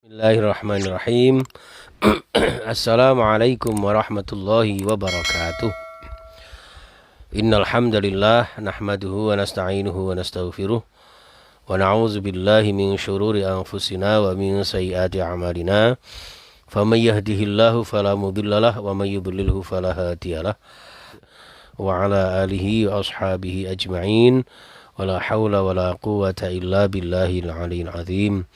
Bismillahirrahmanirrahim. Assalamualaikum warahmatullahi wabarakatuh. Innal hamdalillah nahmaduhu wa nasta'inuhu wa nastaghfiruh wa na'udzu billahi min syururi anfusina wa min sayyiati a'malina. Faman yahdihillahu fala mudhillalah wa may yudlilhu fala hadiyalah. Wa ala alihi wa ashabihi ajma'in. Wa la haula wa la quwwata illa billahil aliyyil azim.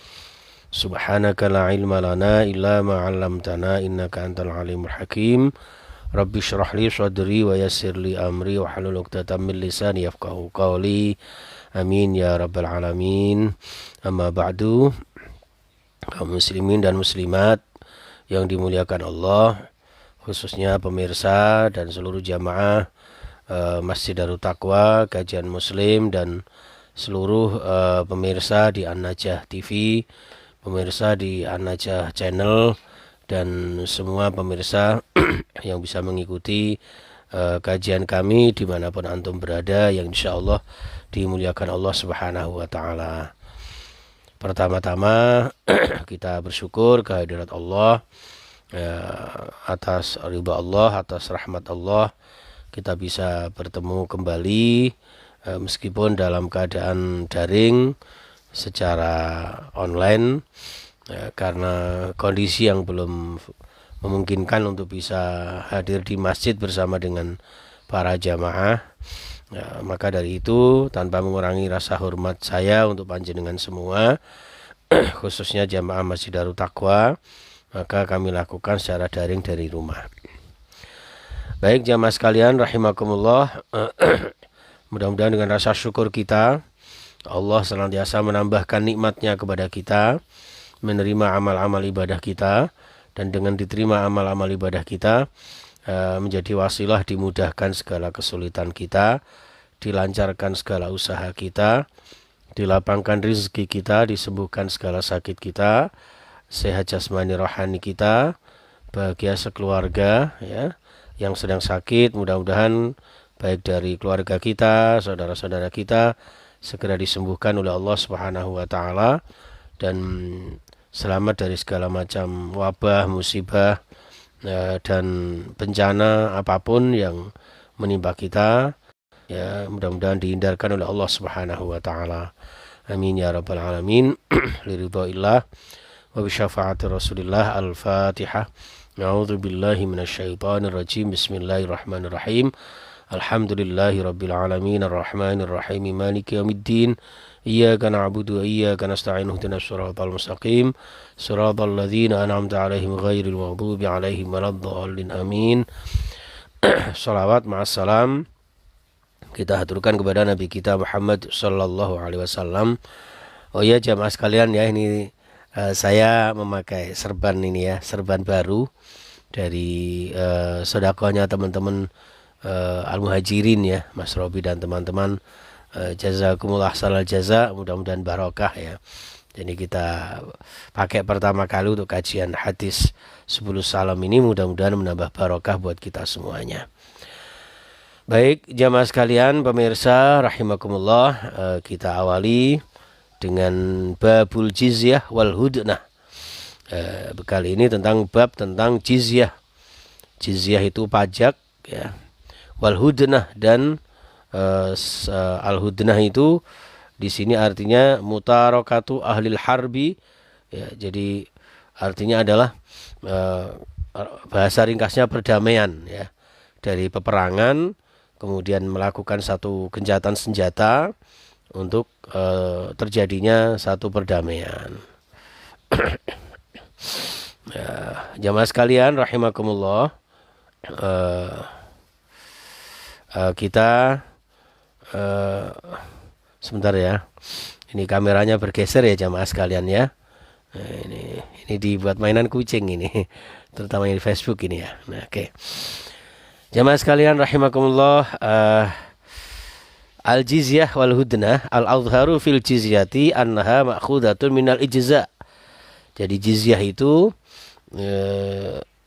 Subhanaka la ilma lana illa ma 'allamtana innaka antal alimul hakim. Rabbi shrah li sadri wa yassir li amri wa hlul 'uqdatam min lisani yafqahu qawli. Amin ya rabbal alamin. Amma ba'du. Kaum muslimin dan muslimat yang dimuliakan Allah, khususnya pemirsa dan seluruh jamaah Masjid Darut Taqwa, kajian muslim, dan seluruh pemirsa di An-Najah TV, pemirsa di An-Najah Channel, dan semua pemirsa yang bisa mengikuti kajian kami dimanapun antum berada, yang insya Allah dimuliakan Allah Subhanahu wa Ta'ala. Pertama-tama kita bersyukur kehadirat Allah, atas ridha Allah, atas rahmat Allah kita bisa bertemu kembali meskipun dalam keadaan daring secara online, karena kondisi yang belum memungkinkan untuk bisa hadir di masjid bersama dengan para jamaah. Maka dari itu, tanpa mengurangi rasa hormat saya untuk panjenengan semua, khususnya jamaah Masjid Darut Taqwa, maka kami lakukan secara daring dari rumah. Baik jamaah sekalian rahimakumullah, mudah-mudahan dengan rasa syukur kita, Allah senantiasa menambahkan nikmatnya kepada kita, menerima amal-amal ibadah kita, dan dengan diterima amal-amal ibadah kita, menjadi wasilah dimudahkan segala kesulitan kita, dilancarkan segala usaha kita, dilapangkan rezeki kita, disembuhkan segala sakit kita, sehat jasmani rohani kita, bahagia sekeluarga, ya, yang sedang sakit mudah-mudahan baik dari keluarga kita, saudara-saudara kita segera disembuhkan oleh Allah Subhanahu wa Ta'ala, dan selamat dari segala macam wabah, musibah, dan bencana apapun yang menimpa kita, ya, mudah-mudahan dihindarkan oleh Allah Subhanahu wa Ta'ala. Amin ya rabbal alamin. Liridhaillah wa bi syafaati Rasulillah. Al-Fatihah. A'udzu billahi minasyaitonir rajim. Bismillahirrahmanirrahim. Alhamdulillahi rabbil alamin arrahmanir rahim maliki yaumiddin. Iyyaka na'budu wa iyyaka nasta'in ihdinas siratal mustaqim siratal ladzina an'amta 'alaihim ghairil maghdubi 'alaihim waladdallin. Amin. Shalawat ma'assalam kita haturkan kepada Nabi kita Muhammad sallallahu alaihi wasallam. Oh ya jamaah sekalian, ya, ini saya memakai serban ini, ya, serban baru dari sedekahnya teman-teman Al-Muhajirin, ya, Mas Robi dan teman-teman. Jazakumullah ahsanal jaza, mudah-mudahan barokah, ya. Jadi kita pakai pertama kali untuk kajian hadis 10 salam ini, mudah-mudahan menambah barokah buat kita semuanya. Baik jamaah sekalian pemirsa rahimakumullah, kita awali dengan babul jizyah wal hudnah. Kali ini tentang bab tentang jizyah. Jizyah itu pajak, ya. Wal hudnah, dan al hudnah itu di sini artinya mutarakatu ahlil harbi, ya, jadi artinya adalah bahasa ringkasnya perdamaian, ya, dari peperangan, kemudian melakukan satu gencatan senjata untuk terjadinya satu perdamaian. Ya, jamaah sekalian rahimakumullah, kita sebentar, ya, ini kameranya bergeser, ya jamaah sekalian, ya. Nah, ini dibuat mainan kucing ini, terutama di Facebook ini, ya. Nah, oke. Jamaah sekalian rahimakumullah, al-jizyah wal hudnah al-azharu fil jizyati annaha ma'khudatun minal ijza. Jadi jizyah itu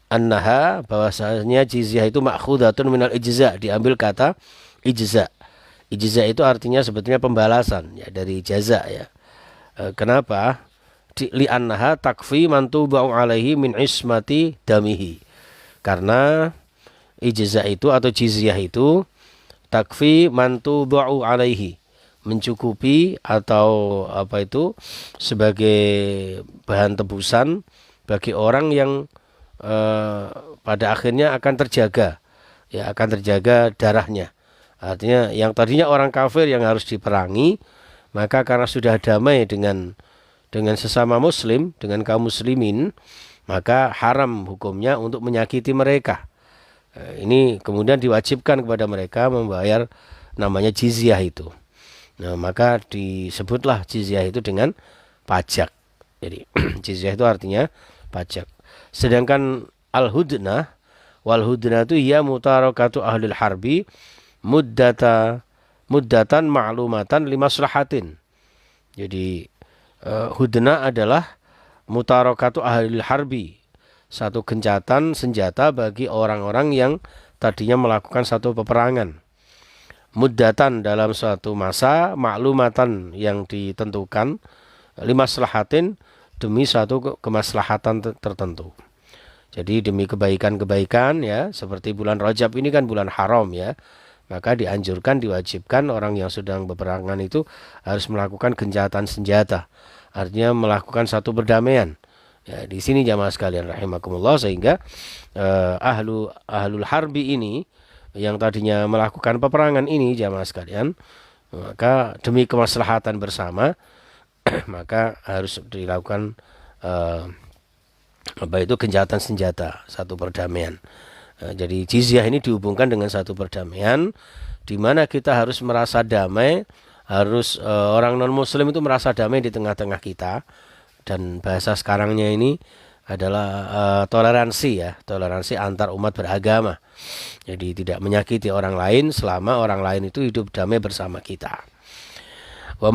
annaha, bahwasanya jizyah itu ma'khudatun minal ijza, diambil kata ijza. Ijza itu artinya sebetulnya pembalasan, ya, dari jaza, ya. Kenapa? li'annaha takfi man tuba'u alaihi min ismati damihi. Karena ijza itu atau jizyah itu takfi man tuba'u alaihi, mencukupi atau apa itu sebagai bahan tebusan bagi orang yang pada akhirnya akan terjaga, ya akan terjaga darahnya. Artinya yang tadinya orang kafir yang harus diperangi, maka karena sudah damai dengan sesama muslim, dengan kaum muslimin, maka haram hukumnya untuk menyakiti mereka. Ini kemudian diwajibkan kepada mereka membayar namanya jizyah itu. Nah, maka disebutlah jizyah itu dengan pajak. Jadi jizyah itu artinya pajak. Sedangkan al-hudnah, wal hudnah itu ya mutarakatu ahlil harbi muddatan ma'lumatan limaslahatin. Jadi hudnah adalah mutarakatu ahlil harbi, satu gencatan senjata bagi orang-orang yang tadinya melakukan satu peperangan. Muddatan dalam suatu masa, maklumatan yang ditentukan, limaslahatin demi suatu kemaslahatan tertentu. Jadi demi kebaikan-kebaikan, ya, seperti bulan Rajab ini kan bulan haram, ya. Maka dianjurkan, diwajibkan orang yang sedang berperangan itu harus melakukan gencatan senjata. Artinya melakukan satu perdamaian. Ya, di sini jamaah sekalian rahimakumullah, sehingga ahlul harbi ini yang tadinya melakukan peperangan ini jamaah sekalian, maka demi kemaslahatan bersama maka harus dilakukan gencatan senjata, satu perdamaian. Jadi jizyah ini dihubungkan dengan satu perdamaian, di mana kita harus merasa damai, harus orang non muslim itu merasa damai di tengah-tengah kita. Dan bahasa sekarangnya ini adalah toleransi, ya, toleransi antar umat beragama. Jadi tidak menyakiti orang lain selama orang lain itu hidup damai bersama kita. Wa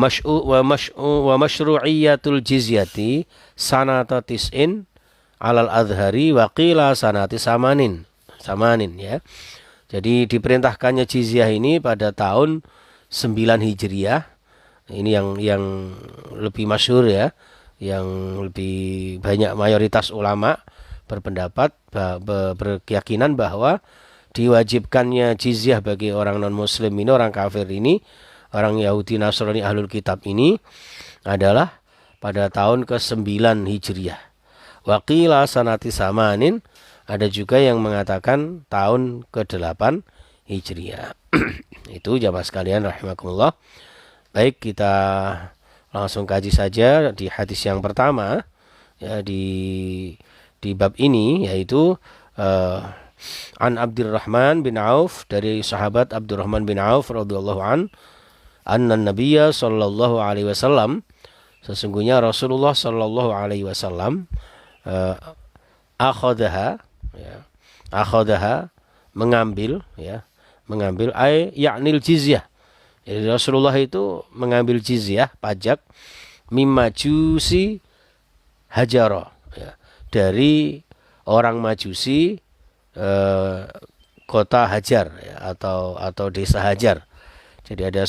masyru'iyatul jizyati sanata tis'in alal adhari wa qila sanati samanin, ya. Jadi diperintahkannya jizyah ini pada tahun 9 Hijriah. Ini yang lebih masyhur, ya, yang lebih banyak mayoritas ulama berpendapat berkeyakinan bahwa diwajibkannya jizyah bagi orang non muslim ini, orang kafir ini, orang Yahudi Nasrani ahlul kitab ini adalah pada tahun ke-9 Hijriah. Waqila sanati samanin, ada juga yang mengatakan tahun ke-8 Hijriah. Itu jamaah sekalian rahimakumullah. Baik, kita langsung kaji saja di hadis yang pertama, ya, di bab ini, yaitu an Abdurrahman bin Auf, dari sahabat Abdurrahman bin Auf radhiyallahu anna Nabiyya sallallahu alaihi wasallam, sesungguhnya Rasulullah sallallahu alaihi wasallam akhadha mengambil, ya, mengambil ya'nil jizyah. Jadi Rasulullah itu mengambil jizyah, pajak, mimajusi hajaro, ya, dari orang Majusi kota Hajar, ya, atau desa Hajar. Jadi ada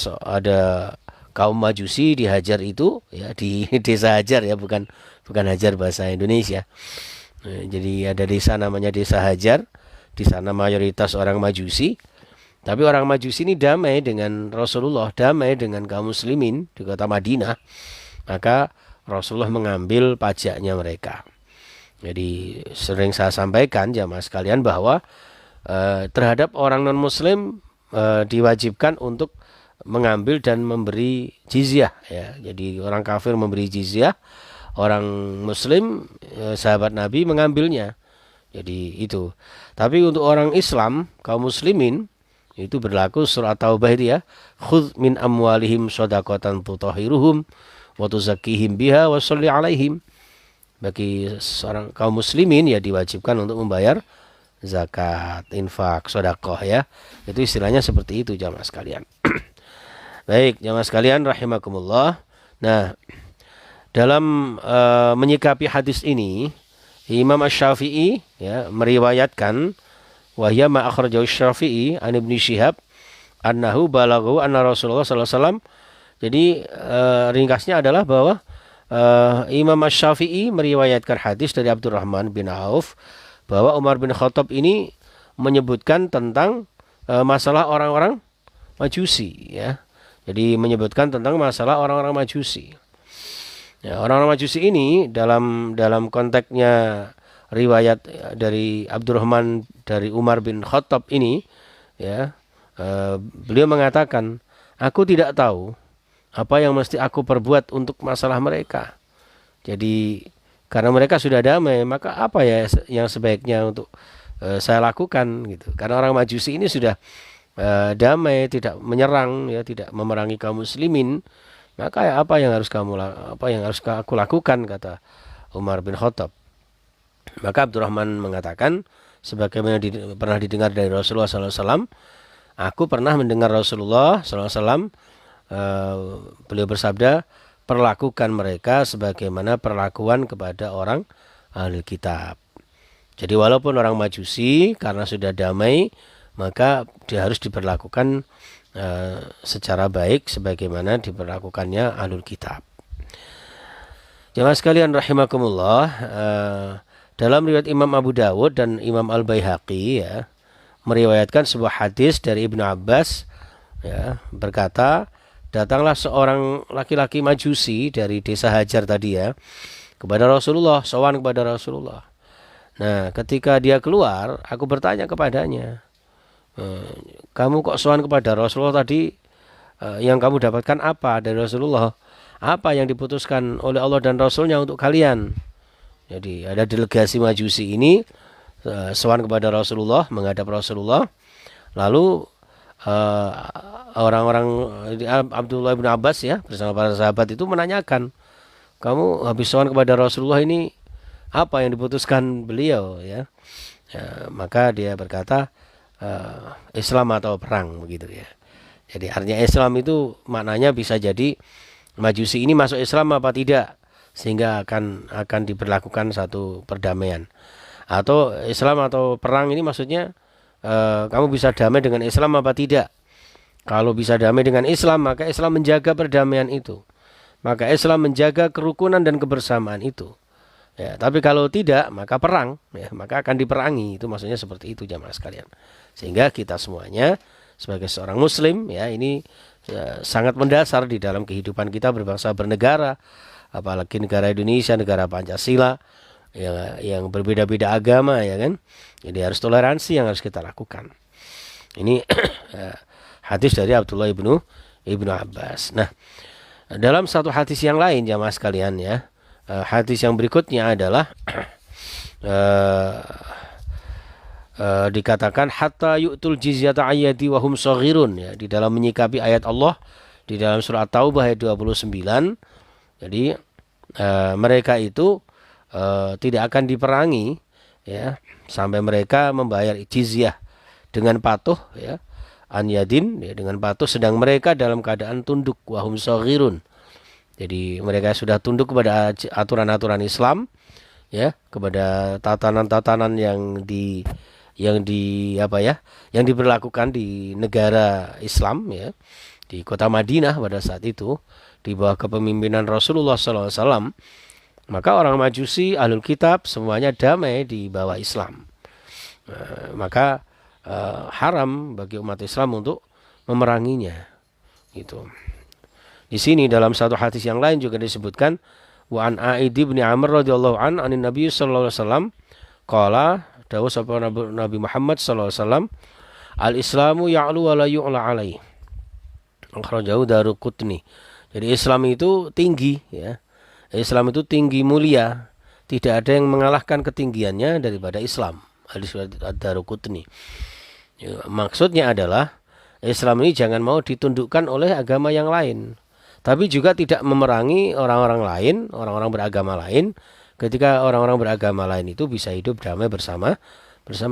kaum Majusi di Hajar itu, ya, di desa Hajar, ya, bukan Hajar bahasa Indonesia. Jadi ada desa namanya desa Hajar, di sana mayoritas orang Majusi. Tapi orang Majusi ini damai dengan Rasulullah, damai dengan kaum muslimin di kota Madinah. Maka Rasulullah mengambil pajaknya mereka. Jadi sering saya sampaikan jamaah sekalian bahwa terhadap orang non muslim diwajibkan untuk mengambil dan memberi jizyah, ya. Jadi orang kafir memberi jizyah, orang muslim, sahabat Nabi, mengambilnya. Jadi itu. Tapi untuk orang Islam, kaum muslimin, itu berlaku surat Taubah itu, ya. Khudh min amwalihim shadaqatan tutahhiruhum wa tuzakkihim biha wa sholli alaihim. Bagi seorang kaum muslimin, ya, diwajibkan untuk membayar zakat, infak, sedekah, ya. Itu istilahnya seperti itu jamaah sekalian. Baik, jamaah sekalian rahimakumullah. Nah, dalam menyikapi hadis ini, Imam Asy-Syafi'i, ya, meriwayatkan wahya ma akhrajahu Asy-Syafi'i an Ibnu Syihab annahu balaghu anna Rasulullah sallallahu alaihi wasallam. Jadi ringkasnya adalah bahwa Imam Asy-Syafi'i meriwayatkan hadis dari Abdurrahman bin Auf bahwa Umar bin Khattab ini menyebutkan tentang masalah orang-orang Majusi, ya. Jadi menyebutkan tentang masalah orang-orang Majusi. Ya, orang-orang Majusi ini dalam konteksnya riwayat dari Abdurrahman dari Umar bin Khattab ini, ya, beliau mengatakan, aku tidak tahu apa yang mesti aku perbuat untuk masalah mereka. Jadi karena mereka sudah damai, maka apa ya yang sebaiknya untuk saya lakukan gitu. Karena orang Majusi ini sudah damai, tidak menyerang, ya, tidak memerangi kaum muslimin. Maka ya, apa yang harus aku lakukan, kata Umar bin Khattab. Maka Abdurrahman mengatakan, sebagaimana pernah didengar dari Rasulullah SAW, aku pernah mendengar Rasulullah SAW, beliau bersabda, perlakukan mereka sebagaimana perlakuan kepada orang ahli kitab. Jadi walaupun orang Majusi, karena sudah damai, maka dia harus diperlakukan secara baik sebagaimana diperlakukannya ahlul kitab. Jemaah sekalian rahimakumullah, dalam riwayat Imam Abu Dawud dan Imam Al-Baihaqi, ya, meriwayatkan sebuah hadis dari Ibnu Abbas, ya, berkata, datanglah seorang laki-laki Majusi dari desa Hajar tadi, ya, kepada Rasulullah, sowan kepada Rasulullah. Nah, ketika dia keluar, aku bertanya kepadanya, kamu kok sowan kepada Rasulullah tadi, yang kamu dapatkan apa dari Rasulullah? Apa yang diputuskan oleh Allah dan Rasulnya untuk kalian? Jadi ada delegasi Majusi ini sowan kepada Rasulullah, menghadap Rasulullah. Lalu orang-orang Abdullah bin Abbas, ya, bersama para sahabat itu menanyakan, kamu habis sowan kepada Rasulullah ini, apa yang diputuskan beliau, ya? Maka dia berkata, Islam atau perang, begitu, ya. Jadi artinya Islam itu maknanya bisa jadi Majusi ini masuk Islam apa tidak, sehingga akan diberlakukan satu perdamaian. Atau Islam atau perang ini maksudnya kamu bisa damai dengan Islam apa tidak. Kalau bisa damai dengan Islam, maka Islam menjaga perdamaian itu, maka Islam menjaga kerukunan dan kebersamaan itu, ya. Tapi kalau tidak, maka perang, ya, maka akan diperangi. Itu maksudnya seperti itu, jamaah sekalian. Sehingga kita semuanya sebagai seorang muslim, ya, ini sangat mendasar di dalam kehidupan kita berbangsa bernegara, apalagi negara Indonesia, negara Pancasila, yang berbeda-beda agama, ya kan. Jadi harus toleransi yang harus kita lakukan. Ini hadis dari Abdullah ibnu Abbas. Nah, dalam satu hadis yang lain, jamaah sekalian, ya, hadis yang berikutnya adalah dikatakan hatta yu'tul jizyata ayyadi wa hum shaghirun, ya, di dalam menyikapi ayat Allah di dalam surah Taubah ayat 29. Jadi mereka itu tidak akan diperangi, ya, sampai mereka membayar jizyah dengan patuh, ya, an yadin, ya, dengan patuh, sedang mereka dalam keadaan tunduk, wa hum shaghirun. Jadi mereka sudah tunduk kepada aturan-aturan Islam, ya, kepada tatanan-tatanan yang diberlakukan di negara Islam, ya, di kota Madinah pada saat itu di bawah kepemimpinan Rasulullah SAW. Maka orang Majusi, ahlul kitab, semuanya damai di bawah Islam. Maka haram bagi umat Islam untuk memeranginya, gitu. Di sini dalam satu hadis yang lain juga disebutkan, wa an Aid bin Amr radhiyallahu an anin Nabi sallallahu alaihi wasallam qala, dawuh sapa Nabi Muhammad sallallahu alaihi wasallam, al-islamu ya'lu wa la yu'la alaihi. Akhrajahu Daruqutni. Jadi Islam itu tinggi, ya. Islam itu tinggi mulia, tidak ada yang mengalahkan ketinggiannya daripada Islam. Hadis Daruqutni. Ya, maksudnya adalah Islam ini jangan mau ditundukkan oleh agama yang lain, tapi juga tidak memerangi orang-orang lain, orang-orang beragama lain, ketika orang-orang beragama lain itu bisa hidup damai bersama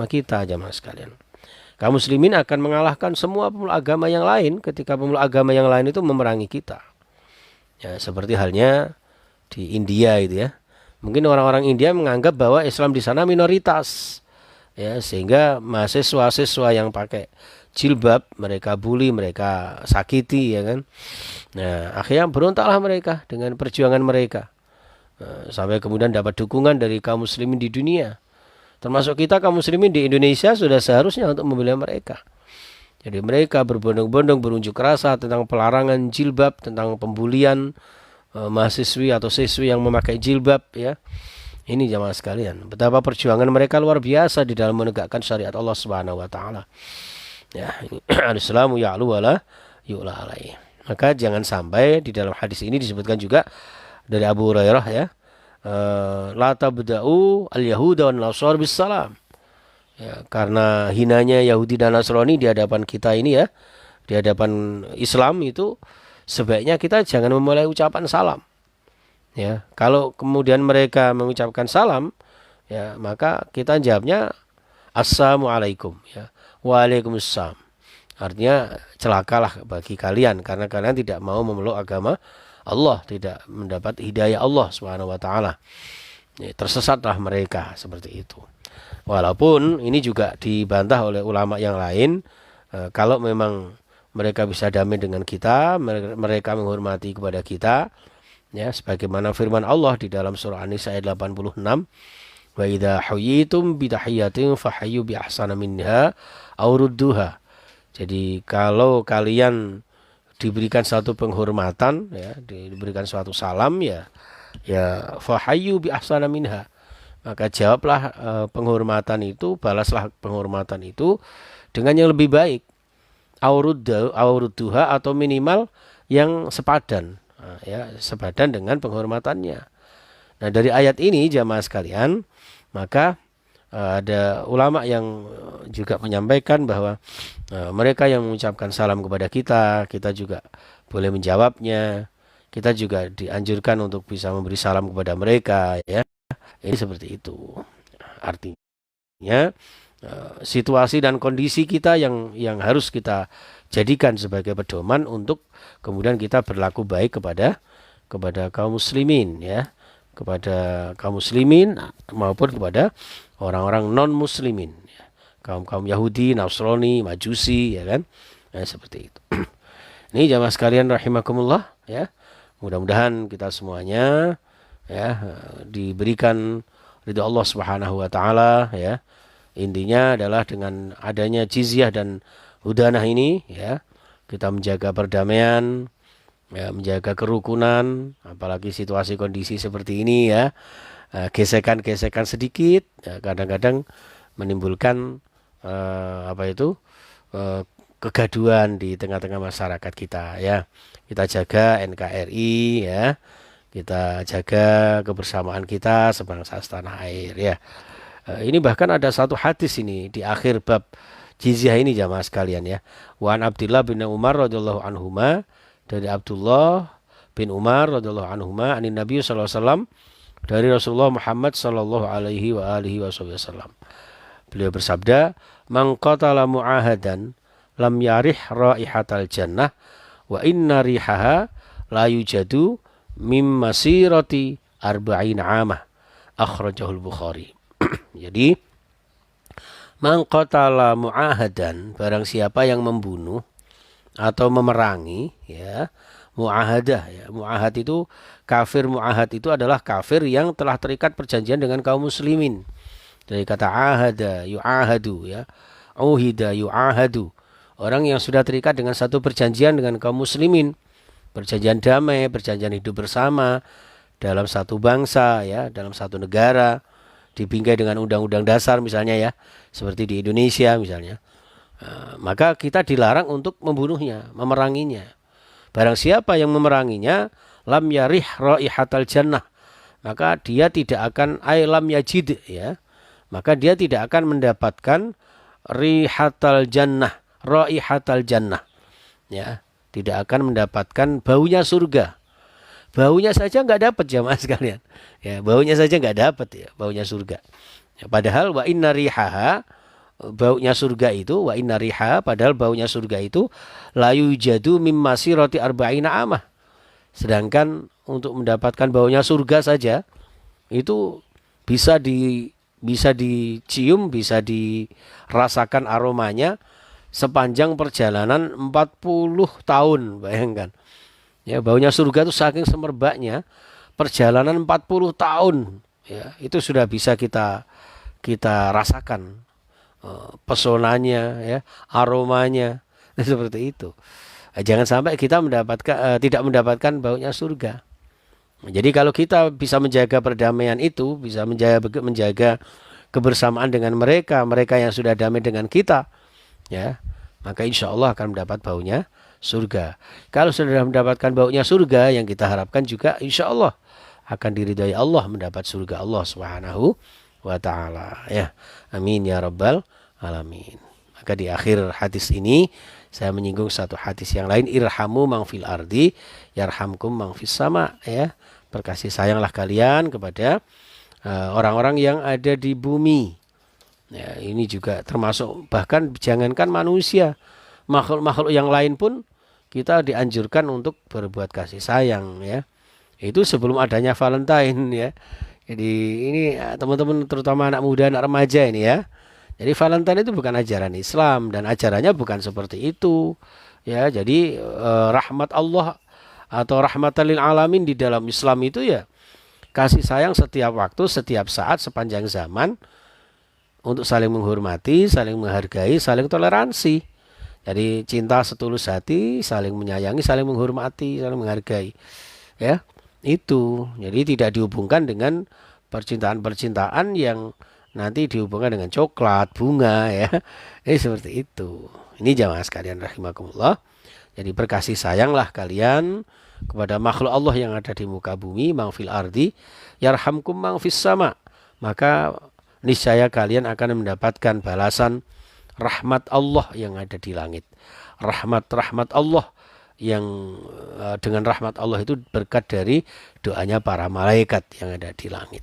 kita, jamaah sekalian. Kaum muslimin akan mengalahkan semua pemeluk agama yang lain ketika pemeluk agama yang lain itu memerangi kita. Ya, seperti halnya di India itu, ya. Mungkin orang-orang India menganggap bahwa Islam di sana minoritas, ya, sehingga mahasiswa-siswa yang pakai jilbab mereka bully, mereka sakiti, ya kan. Nah, akhirnya berontaklah mereka dengan perjuangan mereka. sampai kemudian dapat dukungan dari kaum muslimin di dunia. Termasuk kita kaum muslimin di Indonesia sudah seharusnya untuk membela mereka. Jadi mereka berbondong-bondong berunjuk rasa tentang pelarangan jilbab, tentang pembulian mahasiswi atau siswi yang memakai jilbab, ya. Ini jamaah sekalian, betapa perjuangan mereka luar biasa di dalam menegakkan syariat Allah Subhanahu wa taala. Ya, al-Islamu ya'lu wala yu'la alaihi. Maka jangan sampai di dalam hadis ini disebutkan juga dari Abu Hurairah, ya, la tabda'u al-yahuda wan nasara bis salam. Ya, karena hinanya Yahudi dan Nasrani di hadapan kita ini, ya, di hadapan Islam itu sebaiknya kita jangan memulai ucapan salam. Ya, kalau kemudian mereka mengucapkan salam, ya, maka kita jawabnya assalamualaikum, ya, waalaikumsalam. Artinya celakalah bagi kalian karena kalian tidak mau memeluk agama Allah, tidak mendapat hidayah Allah Subhanahu wa taala. Ya, tersesatlah mereka seperti itu. Walaupun ini juga dibantah oleh ulama yang lain, kalau memang mereka bisa damai dengan kita, mereka menghormati kepada kita, ya, sebagaimana firman Allah di dalam surah An-Nisa ayat 86, wa idza huyitum bi tahiyatin fahayyu bi ahsana minha aw rudduha. Jadi kalau kalian diberikan satu penghormatan, ya, diberikan suatu salam, ya, ya fahayyu bi ahsana minha, maka jawablah penghormatan itu, balaslah penghormatan itu dengan yang lebih baik, aw rudduha, atau minimal yang sepadan. Ya, sepadan dengan penghormatannya. Nah, dari ayat ini jamaah sekalian, maka ada ulama yang juga menyampaikan bahwa mereka yang mengucapkan salam kepada kita, kita juga boleh menjawabnya. Kita juga dianjurkan untuk bisa memberi salam kepada mereka, ya. Ini seperti itu. Artinya situasi dan kondisi kita yang harus kita jadikan sebagai pedoman untuk kemudian kita berlaku baik kepada kaum muslimin, ya, kepada kaum muslimin maupun kepada orang-orang non muslimin, ya, kaum Yahudi, Nasrani, Majusi, ya kan, seperti itu. Ini jamaah sekalian rahimakumullah, ya, mudah-mudahan kita semuanya, ya, diberikan ridha Allah Subhanahu wa taala, ya. Intinya adalah dengan adanya jizyah dan hudanah ini, ya, kita menjaga perdamaian, ya, menjaga kerukunan, apalagi situasi kondisi seperti ini, ya, gesekan-gesekan sedikit, ya, kadang-kadang menimbulkan kegaduhan di tengah-tengah masyarakat kita, ya. Kita jaga NKRI, ya, kita jaga kebersamaan kita sebangsa setanah air, ya. Ini bahkan ada satu hadis ini di akhir bab jizyah ini jamaah sekalian, ya. Wa an Abdullah bin Umar radhiyallahu anhuma, dari Abdullah bin Umar radhiyallahu anhuma, anin Nabi sallallahu alaihi wasallam, dari Rasulullah Muhammad sallallahu alaihi wa alihi wasallam. Beliau bersabda, "Man qatala mu'ahadan lam yarih raihatal jannah wa inna rihaha la yujadu mim masirati arba'in 'amah." Akhrajahul Bukhari. Jadi man qatala mu'ahadan, barang siapa yang membunuh atau memerangi, ya, mu'ahadah, ya. Mu'ahad itu kafir, mu'ahad itu adalah kafir yang telah terikat perjanjian dengan kaum muslimin. Dari kata ahada yu'ahadu, ya, uhida yu'ahadu, orang yang sudah terikat dengan satu perjanjian dengan kaum muslimin, perjanjian damai, perjanjian hidup bersama dalam satu bangsa, ya, dalam satu negara, dibingkai dengan undang-undang dasar misalnya, ya, seperti di Indonesia misalnya. Maka kita dilarang untuk membunuhnya, memeranginya. Barang siapa yang memeranginya, lam yarih raihatal jannah, maka dia tidak akan, lam yajid, ya, maka dia tidak akan mendapatkan rihatal jannah, raihatal jannah, ya, tidak akan mendapatkan baunya surga. Baunya saja nggak dapat jamaah sekalian, ya, baunya saja nggak dapat, ya, baunya surga, ya, padahal wa inna rihaha, baunya surga itu, wa inna riha, padahal baunya surga itu la yujadu mim masirati arba'ina amah, sedangkan untuk mendapatkan baunya surga saja itu bisa dicium, bisa dirasakan aromanya sepanjang perjalanan 40 tahun, bayangkan. Ya, baunya surga itu saking semerbaknya, perjalanan 40 tahun, ya, itu sudah bisa kita rasakan pesonanya, ya, aromanya, seperti itu. Jangan sampai kita tidak mendapatkan baunya surga. Jadi kalau kita bisa menjaga perdamaian itu, bisa menjaga kebersamaan dengan mereka, mereka yang sudah damai dengan kita, ya, maka insya Allah akan mendapat baunya surga. Kalau sudah mendapatkan baunya surga, yang kita harapkan juga insya Allah akan diridhai Allah, mendapat surga Allah Subhanahu wa taala, ya. Amin ya rabbal alamin. Maka di akhir hadis ini saya menyinggung satu hadis yang lain, irhamu mang fil ardi yarhamkum mang fis sama, ya. Berkasih sayanglah kalian kepada orang-orang yang ada di bumi. Ya, ini juga termasuk, bahkan jangankan manusia, makhluk-makhluk yang lain pun kita dianjurkan untuk berbuat kasih sayang, ya. Itu sebelum adanya Valentine, ya. Jadi ini teman-teman, terutama anak muda, anak remaja ini, ya. Jadi Valentine itu bukan ajaran Islam dan ajarannya bukan seperti itu, ya. Jadi rahmat Allah atau rahmatan lil alamin di dalam Islam itu, ya, kasih sayang setiap waktu, setiap saat, sepanjang zaman, untuk saling menghormati, saling menghargai, saling toleransi. Jadi cinta setulus hati, saling menyayangi, saling menghormati, saling menghargai, ya. Itu jadi tidak dihubungkan dengan percintaan-percintaan yang nanti dihubungkan dengan coklat, bunga, ya. Ini seperti itu. Ini jamaah sekalian rahimakumullah. Jadi berkasih sayanglah kalian kepada makhluk Allah yang ada di muka bumi, mang fil ardi yarhamkum mang fis sama. Maka niscaya kalian akan mendapatkan balasan rahmat Allah yang ada di langit. Rahmat Allah yang dengan rahmat Allah itu berkat dari doanya para malaikat yang ada di langit.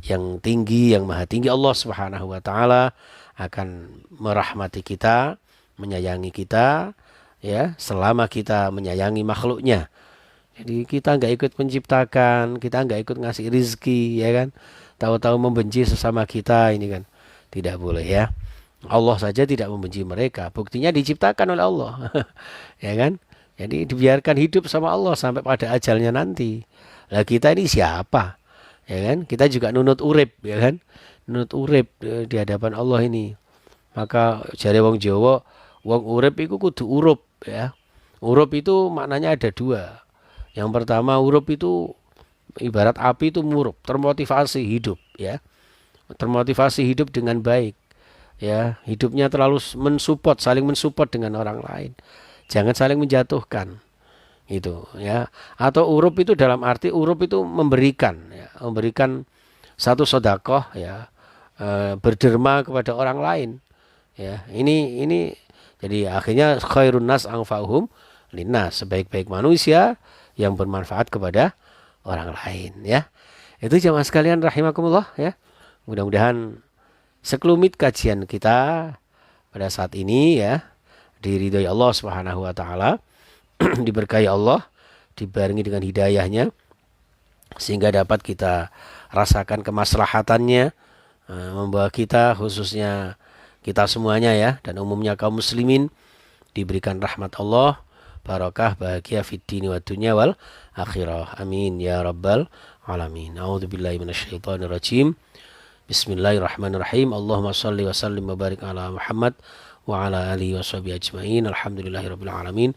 Yang tinggi, yang maha tinggi, Allah Subhanahu wa taala akan merahmati kita, menyayangi kita, ya, selama kita menyayangi makhluknya. Jadi kita nggak ikut menciptakan, kita nggak ikut ngasih rizki, ya kan? Tahu-tahu membenci sesama kita, ini kan tidak boleh, ya. Allah saja tidak membenci mereka, buktinya diciptakan oleh Allah. Ya kan? Jadi dibiarkan hidup sama Allah sampai pada ajalnya nanti. Lah kita ini siapa? Ya kan? Kita juga nunut urip, ya kan? Nunut urip di hadapan Allah ini. Maka jare wong Jawa, wong urip iku kudu urup, ya. Urup itu maknanya ada dua. Yang pertama, urup itu ibarat api itu murup, termotivasi hidup, ya. Termotivasi hidup dengan baik. Ya, hidupnya terlalu mensupport, saling mensupport dengan orang lain. Jangan saling menjatuhkan, itu, ya. Atau urup itu dalam arti urup itu memberikan, ya, memberikan satu sedekah, ya, berderma kepada orang lain, ya. Ini jadi akhirnya khairun nas anfa'uhum linnas, sebaik-baik manusia yang bermanfaat kepada orang lain, ya. Itu jemaah sekalian rahimakumullah, ya. Mudah-mudahan sekelumit kajian kita pada saat ini, ya, diridhoi Allah Subhanahu wa taala, diberkahi Allah, dibarengi dengan hidayahnya, sehingga dapat kita rasakan kemaslahatannya, membawa kita, khususnya kita semuanya, ya, dan umumnya kaum muslimin, diberikan rahmat Allah, barakah, bahagia fid dini wa dunya wal akhirah. Amin ya rabbal alamin. A'udzubillahi minasyaitonir rajim. Bismillahirrahmanirrahim. Allahumma shalli wa sallim wa barik ala Muhammad wa ala alihi wa sahbihi ajma'in. Alhamdulillahirabbil alamin.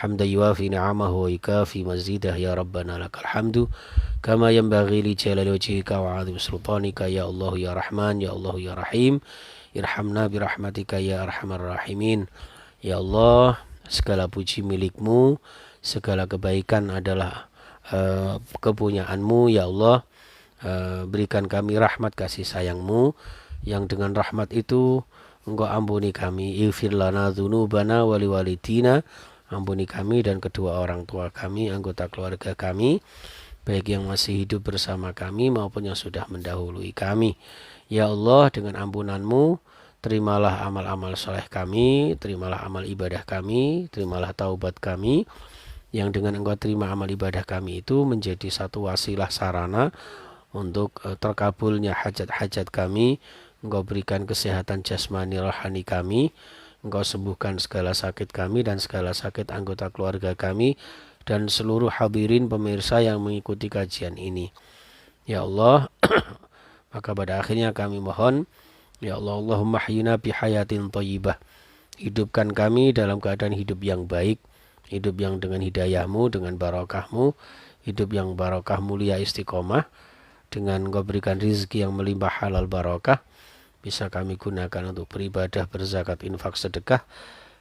Hamdan yuwafi ni'amahu wa yukafi mazidah, ya rabbana lakal hamdu kama yanbaghi li jalali wajhika wa 'azimi sultanika, ya Allah ya Rahman, ya Allah ya Rahim. Irhamna bi rahmatika ya arhamar rahimin. Ya Allah, segala puji milikmu, segala kebaikan adalah kepunyaanmu, ya Allah. Berikan kami rahmat kasih sayangmu, yang dengan rahmat itu Engkau ampuni kami. Ighfir lana dzunubana wa liwalidina, ampuni kami dan kedua orang tua kami, anggota keluarga kami, baik yang masih hidup bersama kami maupun yang sudah mendahului kami. Ya Allah, dengan ampunanmu terimalah amal-amal soleh kami, terimalah amal ibadah kami, terimalah taubat kami, yang dengan Engkau terima amal ibadah kami itu menjadi satu wasilah sarana untuk terkabulnya hajat-hajat kami. Engkau berikan kesehatan jasmani rohani kami, Engkau sembuhkan segala sakit kami dan segala sakit anggota keluarga kami, dan seluruh hadirin pemirsa yang mengikuti kajian ini. Ya Allah, maka pada akhirnya kami mohon, ya Allah, Allahumma hyina bi hayatin thayyibah. Hidupkan kami dalam keadaan hidup yang baik, hidup yang dengan hidayahmu, dengan barokahmu, hidup yang barokah mulia istiqomah, dengan Engkau berikan rizki yang melimpah halal barokah, bisa kami gunakan untuk beribadah, berzakat, infak, sedekah,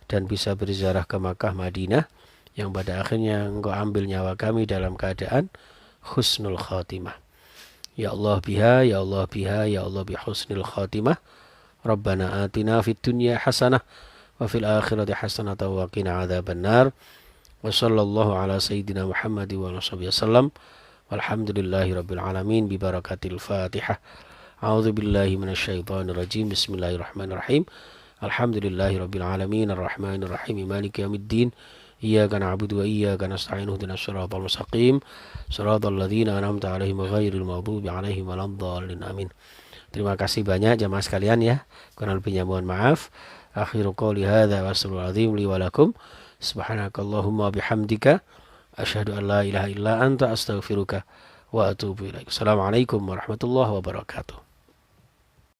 dan bisa berziarah ke Makkah, Madinah, yang pada akhirnya Engkau ambil nyawa kami dalam keadaan husnul khatimah. Ya Allah biha, ya Allah biha, ya Allah bi husnul khatimah. Rabbana atina fid dunya hasanah wa fil akhirati hasanah wa qina adzabannar. Wa sallallahu ala sayyidina Muhammad wa ala sahbihi wasallam. Walhamdulillahi rabbil alamin bi barakatil Fatihah. A'udzu billahi minasyaitonir rajim. Bismillahirrahmanirrahim. Alhamdulillahi rabbil alamin arrahmanir rahim maliki yaumiddin. Iyyaka na'budu wa iyyaka nasta'in ihdinas siratal mustaqim siratal ladzina an'amta 'alaihim ghairil maghdubi 'alaihim waladdallin. Amin. Terima kasih banyak jamaah sekalian ya. Kurang lebihnya mohon maaf. Akhiru qouli hadza wa sallallahu alaihi li wa lakum. Subhanakallahumma bihamdika asyhadu an la ilaha illa anta astaghfiruka wa atubu ilaik. Assalamualaikum warahmatullahi wabarakatuh.